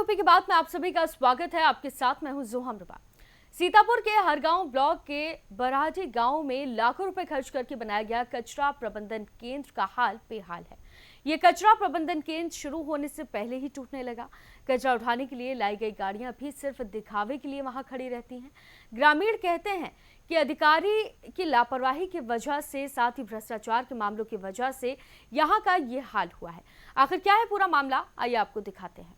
UP की बात में आप सभी का स्वागत है। आपके साथ मैं हूं जोहा अमृता। सीतापुर के हरगांव ब्लॉक के बराजी गांव में लाखों रुपए खर्च करके बनाया गया कचरा प्रबंधन केंद्र का हाल बेहाल है। ये कचरा प्रबंधन केंद्र शुरू होने से पहले ही टूटने लगा। कचरा उठाने के लिए लाई गई गाड़ियां भी सिर्फ दिखावे के लिए वहां खड़ी रहती हैं। ग्रामीण कहते हैं कि अधिकारी की लापरवाही की वजह से, साथ ही भ्रष्टाचार के मामलों की वजह से यहाँ का ये हाल हुआ है। आखिर क्या है पूरा मामला, आइए आपको दिखाते हैं।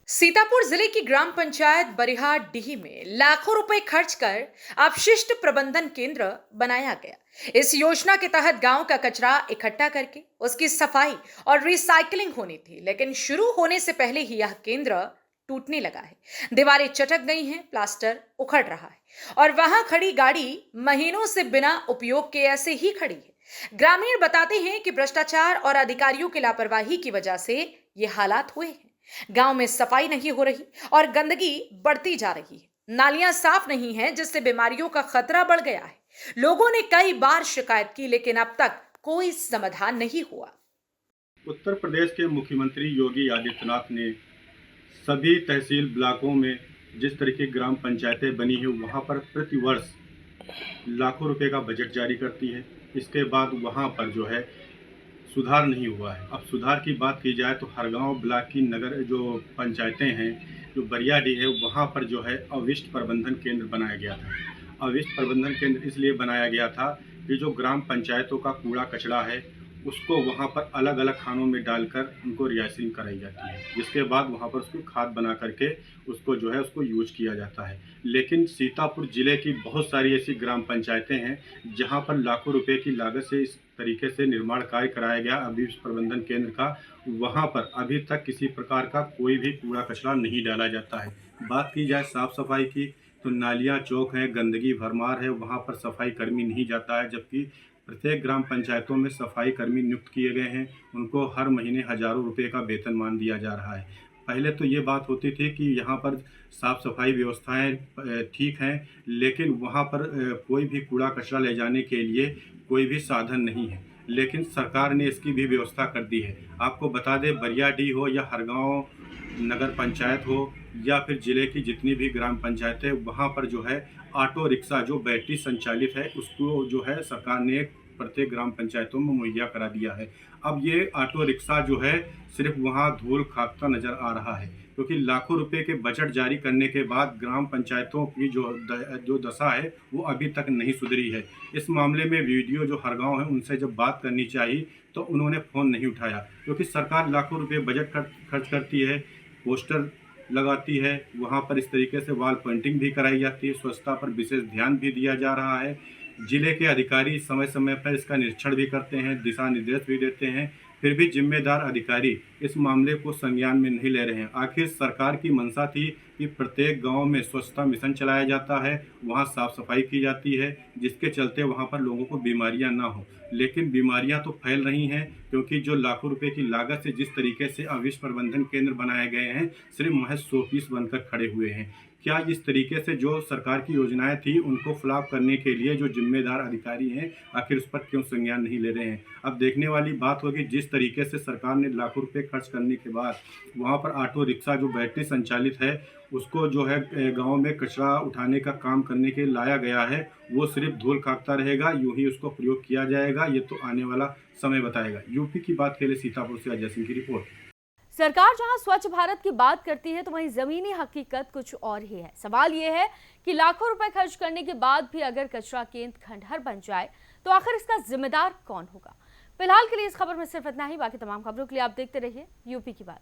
सीतापुर जिले की ग्राम पंचायत बरिहार डीह में लाखों रुपए खर्च कर अपशिष्ट प्रबंधन केंद्र बनाया गया। इस योजना के तहत गांव का कचरा इकट्ठा करके उसकी सफाई और रिसाइकलिंग होनी थी, लेकिन शुरू होने से पहले ही यह केंद्र टूटने लगा है। दीवारें चटक गई हैं, प्लास्टर उखड़ रहा है और वहां खड़ी गाड़ी महीनों से बिना उपयोग के ऐसे ही खड़ी है। ग्रामीण बताते हैं कि भ्रष्टाचार और अधिकारियों की लापरवाही की वजह से ये हालात हुए हैं। गांव में सफाई नहीं हो रही और गंदगी बढ़ती जा रही है। नालियां साफ नहीं हैं, जिससे बीमारियों का खतरा बढ़ गया है। लोगों ने कई बार शिकायत की, लेकिन अब तक कोई समाधान नहीं हुआ। उत्तर प्रदेश के मुख्यमंत्री योगी आदित्यनाथ ने सभी तहसील ब्लॉकों में जिस तरीके ग्राम पंचायतें बनी है वहां पर प्रतिवर्ष लाखों रुपए का बजट जारी करती है। इसके बाद वहां पर जो है सुधार नहीं हुआ है। अब सुधार की बात की जाए तो हरगांव ब्लॉक की नगर जो पंचायतें हैं, जो बरियाडीह है, वहाँ पर जो है अवशिष्ट प्रबंधन केंद्र बनाया गया था। अवशिष्ट प्रबंधन केंद्र इसलिए बनाया गया था कि जो ग्राम पंचायतों का कूड़ा कचरा है उसको वहाँ पर अलग अलग खानों में डालकर उनको रिसाइक्लिंग कराई जाती है, जिसके बाद वहाँ पर उसको खाद बना करके उसको जो है उसको यूज किया जाता है। लेकिन सीतापुर जिले की बहुत सारी ऐसी ग्राम पंचायतें हैं जहाँ पर लाखों रुपए की लागत से इस तरीके से निर्माण कार्य कराया गया अवशिष्ट प्रबंधन केंद्र का, वहाँ पर अभी तक किसी प्रकार का कोई भी कूड़ा कचरा नहीं डाला जाता है। बात की जाए साफ सफाई की तो नालियाँ चौक हैं, गंदगी भरमार है, वहाँ पर सफाई कर्मी नहीं जाता है, जबकि प्रत्येक ग्राम पंचायतों में सफाई कर्मी नियुक्त किए गए हैं। उनको हर महीने हजारों रुपए का वेतनमान दिया जा रहा है। पहले तो ये बात होती थी कि यहाँ पर साफ सफाई व्यवस्थाएं ठीक हैं, लेकिन वहाँ पर कोई भी कूड़ा कचरा ले जाने के लिए कोई भी साधन नहीं है। लेकिन सरकार ने इसकी भी व्यवस्था कर दी है। आपको बता दें, बरियाडीह हो या हरगांव नगर पंचायत हो या फिर जिले की जितनी भी ग्राम पंचायतें, वहाँ पर जो है ऑटो रिक्शा जो बैटरी संचालित है उसको जो है सरकार ने प्रत्येक ग्राम पंचायतों में मुहैया करा दिया है। अब ये ऑटो रिक्शा जो है सिर्फ वहाँ धूल खाकता नजर आ रहा है, क्योंकि लाखों रुपए के बजट जारी करने के बाद ग्राम पंचायतों की जो दशा है वो अभी तक नहीं सुधरी है। इस मामले में वीडियो जो हरगांव है उनसे जब बात करनी चाहिए तो उन्होंने फ़ोन नहीं उठाया, क्योंकि सरकार लाखों रुपए बजट खर्च करती है, पोस्टर लगाती है, वहाँ पर इस तरीके से वॉल पेंटिंग भी कराई जाती है, स्वच्छता पर विशेष ध्यान भी दिया जा रहा है। जिले के अधिकारी समय समय पर इसका निरीक्षण भी करते हैं, दिशा निर्देश भी देते हैं, फिर भी जिम्मेदार अधिकारी इस मामले को संज्ञान में नहीं ले रहे हैं। आखिर सरकार की मंशा थी कि प्रत्येक गांव में स्वच्छता मिशन चलाया जाता है, वहां साफ सफाई की जाती है, जिसके चलते वहां पर लोगों को बीमारियां ना हो। लेकिन बीमारियां तो फैल रही हैं, क्योंकि जो लाखों रुपए की लागत से जिस तरीके से अवशिष्ट प्रबंधन केंद्र बनाए गए हैं सिर्फ महज 100 पीस बनकर खड़े हुए हैं। क्या इस तरीके से जो सरकार की योजनाएं थी उनको फ्लॉप करने के लिए जो जिम्मेदार अधिकारी हैं आखिर उस पर क्यों संज्ञान नहीं ले रहे हैं? अब देखने वाली बात होगी, जिस तरीके से सरकार ने लाखों रुपए खर्च करने के बाद वहां पर ऑटो रिक्शा जो बैटरी संचालित है उसको जो है गांव में कचरा उठाने का काम करने के लाया गया है, वो सिर्फ धूल खाकता रहेगा, यूं ही उसको प्रयोग किया जाएगा। ये तो आने वाला समय बताएगा। यूपी की बात के लिए सीतापुर से अजय सिंह की रिपोर्ट। सरकार जहां स्वच्छ भारत की बात करती है तो वहीं जमीनी हकीकत कुछ और ही है। सवाल यह है कि लाखों रुपए खर्च करने के बाद भी अगर कचरा केंद्र खंडहर बन जाए तो आखिर इसका जिम्मेदार कौन होगा? फिलहाल के लिए इस खबर में सिर्फ इतना ही। बाकी तमाम खबरों के लिए आप देखते रहिए यूपी की बात।